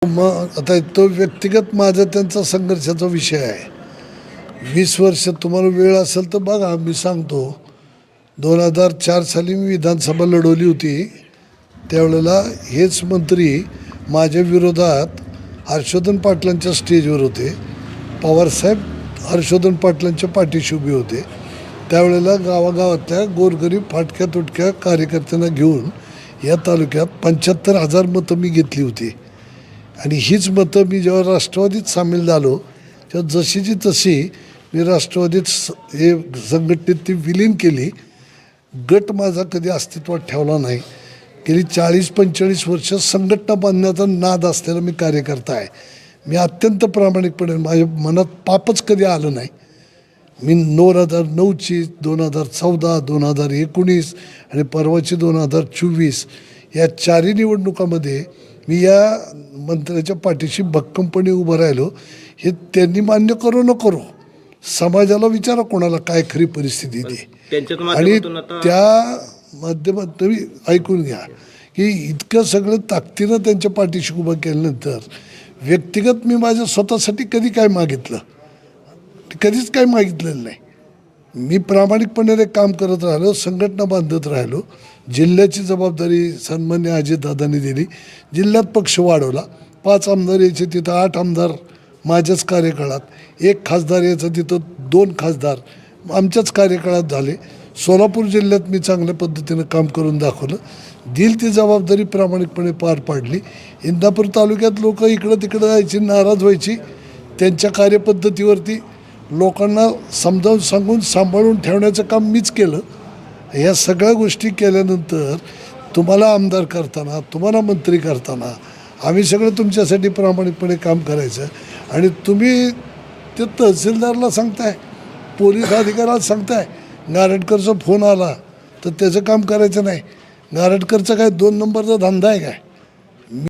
मग आता तो व्यक्तिगत माझा त्यांचा संघर्षाचा विषय आहे. 20 वर्ष तुम्हाला वेळ असेल तर बघा, मी सांगतो. 2004 साली मी विधानसभा लढवली होती. त्यावेळेला हेच मंत्री माझ्या विरोधात हर्षवर्धन पाटलांच्या स्टेजवर होते. पवारसाहेब हर्षवर्धन पाटलांच्या पाठीशी उभे होते. त्यावेळेला गावागावातल्या गोरगरीब फाटक्या तुटक्या कार्यकर्त्यांना घेऊन या तालुक्यात 75,000 मतं मी घेतली होती. आणि हीच मतं मी जेव्हा राष्ट्रवादीत सामील झालो तेव्हा जशीची तशी मी राष्ट्रवादीत हे संघटनेत ती विलीन केली. गट माझा कधी अस्तित्वात ठेवला नाही. गेली 40-45 वर्ष संघटना बांधण्याचा नाद असलेला मी कार्यकर्ता आहे. मी अत्यंत प्रामाणिकपणे, माझ्या मनात पापच कधी आलं नाही. मी 2009ची, 2014, 2019 आणि परवाची 2024 या चारही निवडणुकामध्ये मी या मंत्र्याच्या पाठीशी भक्कमपणे उभं राहिलो. हे त्यांनी मान्य करो न करो, समाजाला विचारा कोणाला काय खरी परिस्थिती ती. आणि त्या माध्यमात तुम्ही ऐकून घ्या की इतकं सगळं ताकदीनं त्यांच्या पाठीशी उभं केल्यानंतर व्यक्तिगत मी माझ्या स्वतःसाठी कधी काय मागितलं, कधीच काय मागितलेलं नाही. मी प्रामाणिकपणे काम करत राहिलो, संघटना बांधत राहिलो. जिल्ह्याची जबाबदारी सन्मान्य अजितदादांनी दिली. जिल्ह्यात पक्ष वाढवला. 5 आमदार यायचे तिथं 8 आमदार माझ्याच कार्यकाळात, 1 खासदार यायचं तिथं 2 खासदार आमच्याच कार्यकाळात झाले. सोलापूर जिल्ह्यात मी चांगल्या पद्धतीनं काम करून दाखवलं. दिल ती जबाबदारी प्रामाणिकपणे पार पाडली. इंदापूर तालुक्यात लोक इकडं तिकडं जायची, नाराज व्हायची. त्यांच्या कार्यपद्धतीवरती लोकांना समजावून सांगून सांभाळून ठेवण्याचं काम मीच केलं. ह्या सगळ्या गोष्टी केल्यानंतर तुम्हाला आमदार करताना, तुम्हाला मंत्री करताना आम्ही सगळं तुमच्यासाठी प्रामाणिकपणे काम करायचं. आणि तुम्ही ते तहसीलदारला सांगताय, पोलीस अधिकाऱ्याला सांगताय गारटकरचा फोन आला तर त्याचं काम करायचं नाही. गारटकरचा काय 2 नंबरचा धंदा आहे काय?